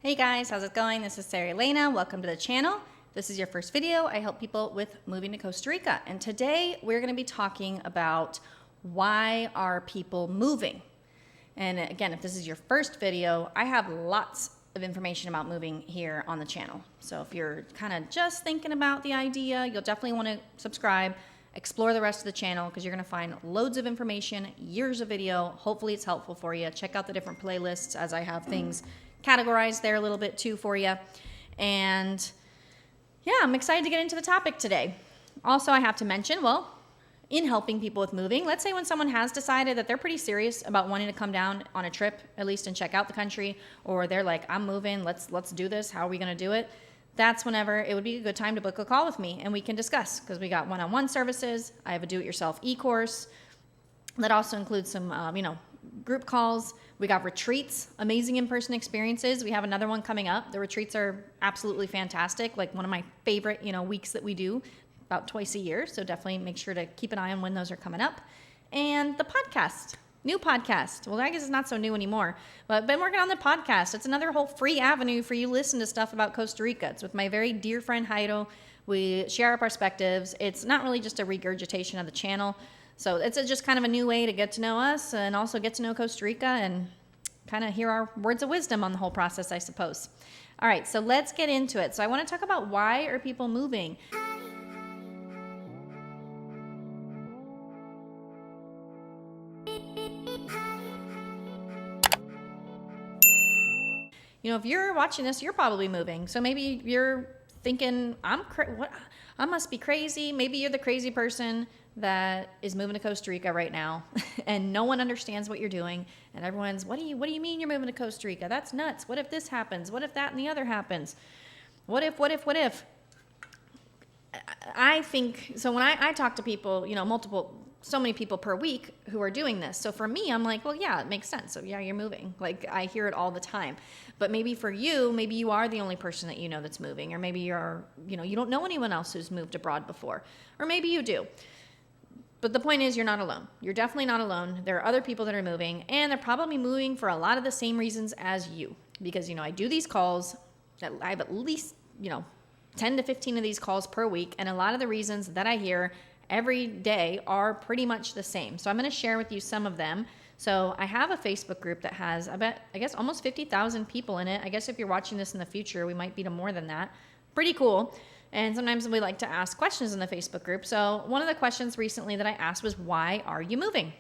Hey guys, how's it going? This is Sarah Elena. Welcome to the channel. If this is your first video, I help people with moving to Costa Rica. And today we're going to be talking about why are people moving? And again, if this is your first video, I have lots of information about moving here on the channel. So if you're kind of just thinking about the idea, you'll definitely want to subscribe, explore the rest of the channel because you're going to find loads of information, years of video. Hopefully it's helpful for you. Check out the different playlists as I have things categorized there a little bit too for you. And yeah, I'm excited to get into the topic today. Also, I have to mention, well, in helping people with moving, let's say when someone has decided that they're pretty serious about wanting to come down on a trip, at least and check out the country, or they're like, I'm moving, let's do this, how are we going to do it? That's whenever it would be a good time to book a call with me and we can discuss, because we got one-on-one services. I have a do-it-yourself e-course that also includes some, group calls. We got retreats, amazing in-person experiences. We have another one coming up. The retreats are absolutely fantastic, like one of my favorite, weeks that we do about twice a year. So definitely make sure to keep an eye on when those are coming up. And the podcast, new podcast. Well, I guess it's not so new anymore, but I've been working on the podcast. It's another whole free avenue for you to listen to stuff about Costa Rica. It's with my very dear friend, Jairo. We share our perspectives. It's not really just a regurgitation of the channel. So it's just kind of a new way to get to know us and also get to know Costa Rica and kind of hear our words of wisdom on the whole process, I suppose. All right, so let's get into it. So I want to talk about why are people moving? If you're watching this, you're probably moving. So maybe you're thinking, I must be crazy. Maybe you're the crazy person that is moving to Costa Rica right now and no one understands what you're doing. And everyone's, what do you mean you're moving to Costa Rica? That's nuts. What if this happens? What if that and the other happens? What if? I think, so when I talk to people, so many people per week who are doing this. So for me, I'm like, well, yeah, it makes sense. So yeah, you're moving. Like I hear it all the time. But maybe for you, maybe you are the only person that that's moving. Or maybe you're, you don't know anyone else who's moved abroad before. Or maybe you do. But the point is you're not alone. You're definitely not alone. There are other people that are moving, and they're probably moving for a lot of the same reasons as you. Because, I do these calls. I have at least, 10 to 15 of these calls per week, and a lot of the reasons that I hear every day are pretty much the same. So I'm going to share with you some of them. So I have a Facebook group that has, I guess almost 50,000 people in it. I guess if you're watching this in the future, we might be to more than that. Pretty cool. And sometimes we like to ask questions in the Facebook group. So one of the questions recently that I asked was, why are you moving?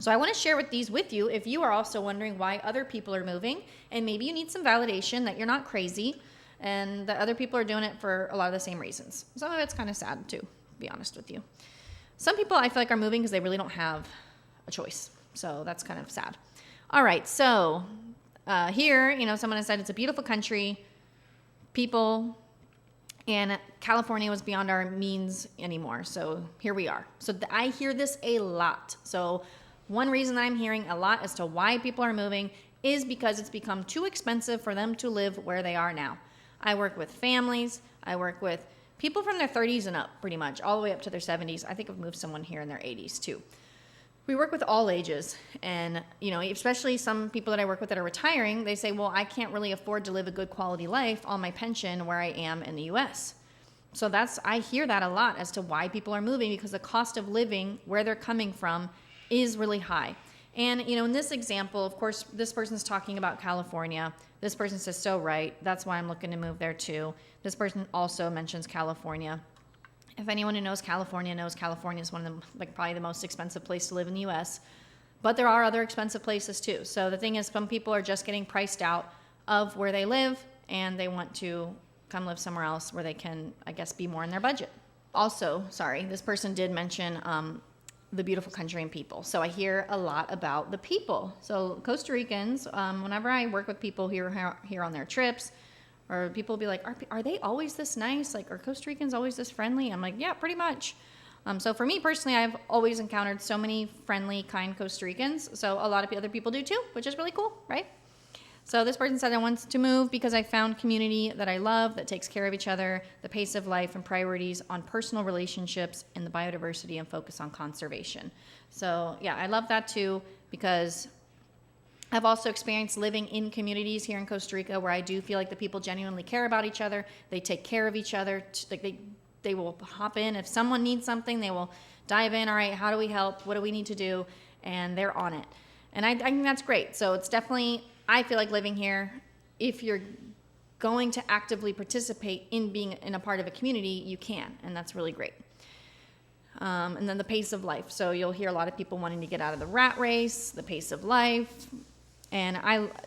So I want to share these with you if you are also wondering why other people are moving, and maybe you need some validation that you're not crazy and that other people are doing it for a lot of the same reasons. Some of it's kind of sad too, to be honest with you. Some people I feel like are moving because they really don't have a choice. So that's kind of sad. All right, so here, someone has said it's a beautiful country, people, and California was beyond our means anymore. So here we are. So I hear this a lot. So one reason that I'm hearing a lot as to why people are moving is because it's become too expensive for them to live where they are now. I work with families. I work with people from their 30s and up, pretty much, all the way up to their 70s. I think I've moved someone here in their 80s too. We work with all ages, and especially some people that I work with that are retiring, they say, well, I can't really afford to live a good quality life on my pension where I am in the US. So I hear that a lot as to why people are moving, because the cost of living where they're coming from is really high. And, in this example, of course, this person's talking about California. This person says, so right, that's why I'm looking to move there too. This person also mentions California. If anyone who knows California is one of the, probably the most expensive place to live in the U.S., but there are other expensive places too. So the thing is, some people are just getting priced out of where they live, and they want to come live somewhere else where they can, I guess, be more in their budget. Also, this person did mention the beautiful country and people. So I hear a lot about the people. So Costa Ricans, whenever I work with people here on their trips, or people will be like, are they always this nice? Like, are Costa Ricans always this friendly? I'm like, yeah, pretty much. So for me personally, I've always encountered so many friendly, kind Costa Ricans. So a lot of other people do too, which is really cool, right? So this person said, I want to move because I found community that I love, that takes care of each other, the pace of life and priorities on personal relationships and the biodiversity and focus on conservation. So yeah, I love that too, because I've also experienced living in communities here in Costa Rica where I do feel like the people genuinely care about each other. They take care of each other. Like they will hop in. If someone needs something, they will dive in. All right, how do we help? What do we need to do? And they're on it. And I think that's great. So it's definitely, I feel like living here, if you're going to actively participate in being in a part of a community, you can. And that's really great. And then the pace of life. So you'll hear a lot of people wanting to get out of the rat race, the pace of life. And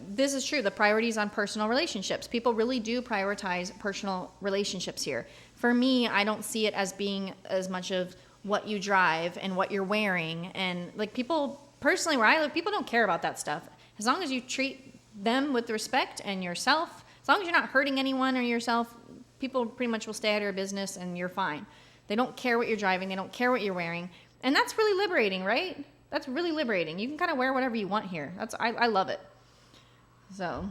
this is true, the priorities on personal relationships. People really do prioritize personal relationships here. For me, I don't see it as being as much of what you drive and what you're wearing. And like people, personally where I live, people don't care about that stuff. As long as you treat them with respect and yourself, as long as you're not hurting anyone or yourself, people pretty much will stay out of your business and you're fine. They don't care what you're driving. They don't care what you're wearing. And that's really liberating, right? That's really liberating. You can kind of wear whatever you want here. I love it. So,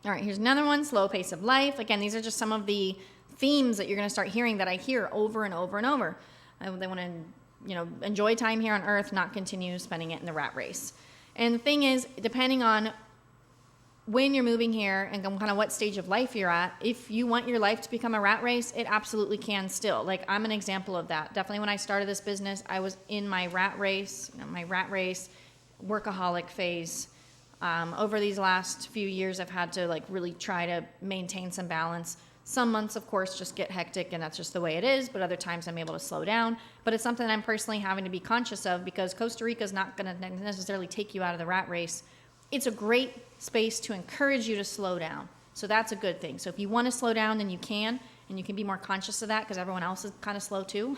all right, here's another one, slow pace of life. Again, these are just some of the themes that you're going to start hearing that I hear over and over and over. They want to, enjoy time here on Earth, not continue spending it in the rat race. And the thing is, depending on when you're moving here and kind of what stage of life you're at, if you want your life to become a rat race, it absolutely can still. Like I'm an example of that. Definitely when I started this business, I was in my rat race, workaholic phase. Over these last few years, I've had to like really try to maintain some balance. Some months, of course, just get hectic and that's just the way it is. But other times I'm able to slow down. But it's something that I'm personally having to be conscious of because Costa Rica is not going to necessarily take you out of the rat race. It's a great space to encourage you to slow down. So that's a good thing. So if you want to slow down, then you can, and you can be more conscious of that because everyone else is kind of slow too.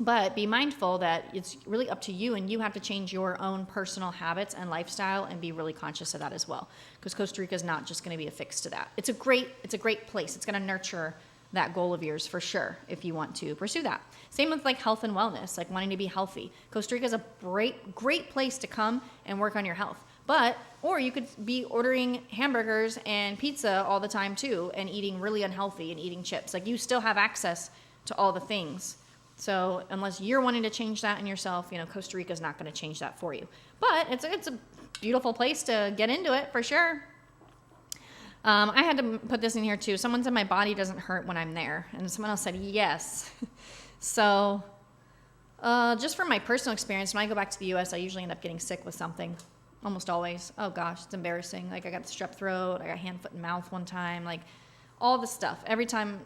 But be mindful that it's really up to you and you have to change your own personal habits and lifestyle and be really conscious of that as well. Because Costa Rica is not just going to be a fix to that. It's a great place. It's going to nurture that goal of yours for sure if you want to pursue that. Same with like health and wellness, like wanting to be healthy. Costa Rica is a great place to come and work on your health. Or you could be ordering hamburgers and pizza all the time too and eating really unhealthy and eating chips. Like you still have access to all the things. So unless you're wanting to change that in yourself, Costa Rica is not going to change that for you. But it's a beautiful place to get into it for sure. I had to put this in here too. Someone said my body doesn't hurt when I'm there. And someone else said yes. So just from my personal experience, when I go back to the U.S., I usually end up getting sick with something. Almost always. Oh gosh, it's embarrassing. Like I got the strep throat. I got hand, foot, and mouth one time. Like all the stuff.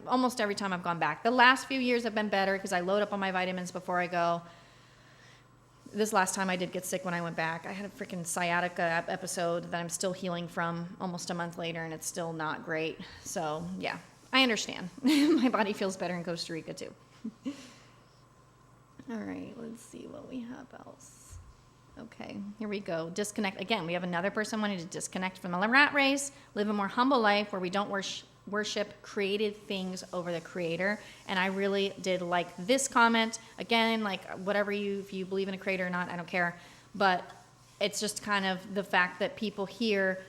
Almost every time I've gone back. The last few years have been better because I load up on my vitamins before I go. This last time I did get sick when I went back. I had a freaking sciatica episode that I'm still healing from almost a month later, and it's still not great. So, yeah, I understand. My body feels better in Costa Rica, too. All right, let's see what we have else. Okay, here we go. Disconnect. Again, we have another person wanting to disconnect from the rat race, live a more humble life where we don't worship created things over the creator. And I really did like this comment. Again, like whatever if you believe in a creator or not, I don't care. But it's just kind of the fact that people here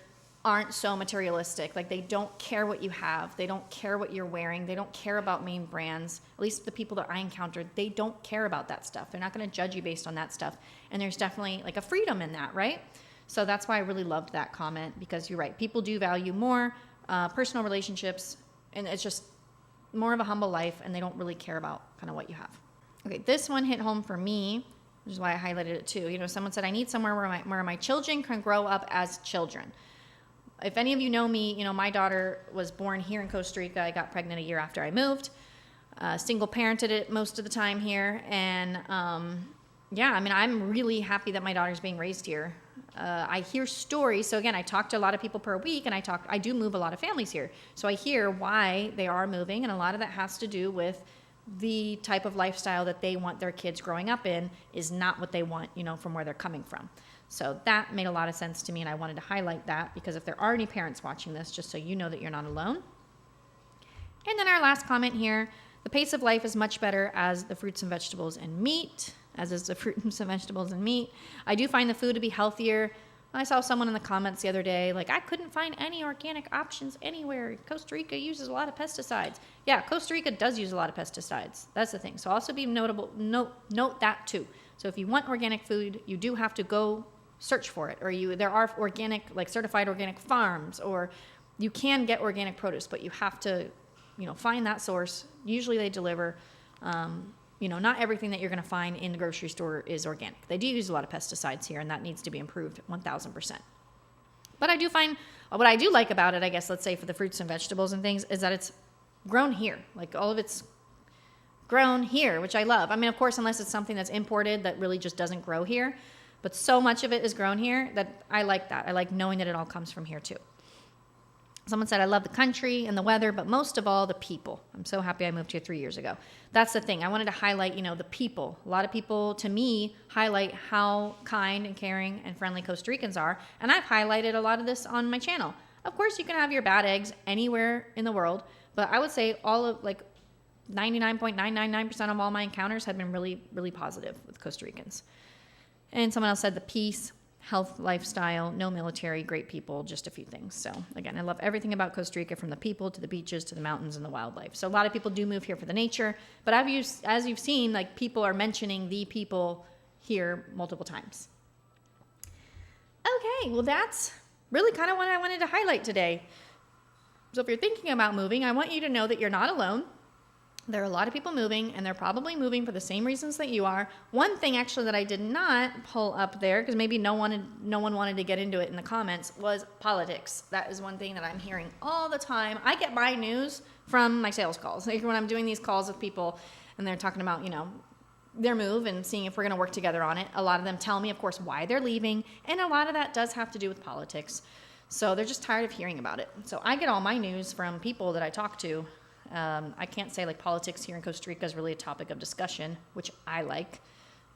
aren't so materialistic. Like they don't care what you have. They don't care what you're wearing. They don't care about main brands. At least the people that I encountered, they don't care about that stuff. They're not going to judge you based on that stuff. And there's definitely like a freedom in that, right? So that's why I really loved that comment because you're right. People do value more personal relationships, and it's just more of a humble life, and they don't really care about kind of what you have. Okay, this one hit home for me, which is why I highlighted it too. Someone said, I need somewhere where my children can grow up as children. If any of you know me, my daughter was born here in Costa Rica. I got pregnant a year after I moved. Single parented it most of the time here, and I'm really happy that my daughter's being raised here. I hear stories. So again, I talk to a lot of people per week, and I do move a lot of families here. So I hear why they are moving, and a lot of that has to do with the type of lifestyle that they want their kids growing up in is not what they want, from where they're coming from. So that made a lot of sense to me, and I wanted to highlight that because if there are any parents watching this, just so you know that you're not alone. And then our last comment here, the pace of life is much better as the fruits and vegetables and meat. As is the fruits and vegetables and meat. I do find the food to be healthier. I saw someone in the comments the other day, like, I couldn't find any organic options anywhere. Costa Rica uses a lot of pesticides. Yeah, Costa Rica does use a lot of pesticides. That's the thing. So also be note that too. So if you want organic food, you do have to go search for it, or there are organic, like certified organic farms, or you can get organic produce, but you have to, find that source. Usually they deliver. Not everything that you're going to find in the grocery store is organic. They do use a lot of pesticides here, and that needs to be improved 1,000%. But I do find, what I do like about it, I guess, let's say for the fruits and vegetables and things, is that it's grown here. Like all of it's grown here, which I love. I mean, of course, unless it's something that's imported that really just doesn't grow here. But so much of it is grown here that I like that. I like knowing that it all comes from here too. Someone said, I love the country and the weather, but most of all, the people. I'm so happy I moved here 3 years ago. That's the thing. I wanted to highlight, the people. A lot of people, to me, highlight how kind and caring and friendly Costa Ricans are. And I've highlighted a lot of this on my channel. Of course, you can have your bad eggs anywhere in the world, but I would say 99.999% of all my encounters have been really, really positive with Costa Ricans. And someone else said the peace, health, lifestyle, no military, great people, just a few things. So again, I love everything about Costa Rica, from the people to the beaches to the mountains and the wildlife. So a lot of people do move here for the nature, but as you've seen, like, people are mentioning the people here multiple times. Okay, well, that's really kind of what I wanted to highlight today. So if you're thinking about moving, I want you to know that you're not alone. There are a lot of people moving, and they're probably moving for the same reasons that you are. One thing actually that I did not pull up there, because maybe no one wanted to get into it in the comments, was politics. That is one thing that I'm hearing all the time. I get my news from my sales calls. Like when I'm doing these calls with people and they're talking about, their move and seeing if we're going to work together on it. A lot of them tell me, of course, why they're leaving, and a lot of that does have to do with politics. So they're just tired of hearing about it. So I get all my news from people that I talk to. I can't say like politics here in Costa Rica is really a topic of discussion, which I like.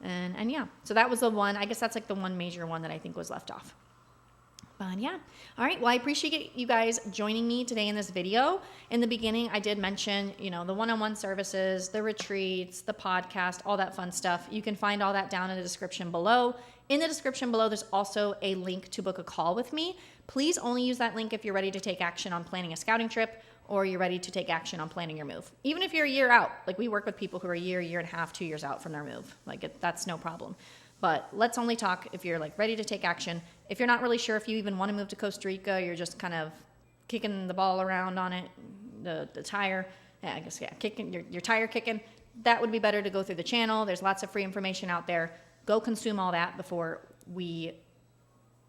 And yeah, so that was the one, I guess that's like the one major one that I think was left off. But yeah. All right. Well, I appreciate you guys joining me today in this video. In the beginning, I did mention, the one-on-one services, the retreats, the podcast, all that fun stuff. You can find all that down in the description below. In the description below, there's also a link to book a call with me. Please only use that link if you're ready to take action on planning a scouting trip, or you're ready to take action on planning your move. Even if you're a year out, like we work with people who are a year and a half, 2 years out from their move. That's no problem. But let's only talk if you're ready to take action. If you're not really sure if you even want to move to Costa Rica, you're just kind of kicking the ball around on it, the tire, kicking your tire kicking, that would be better to go through the channel. There's lots of free information out there. Go consume all that before we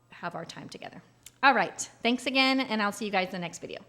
have our time together. All right. Thanks again, and I'll see you guys in the next video.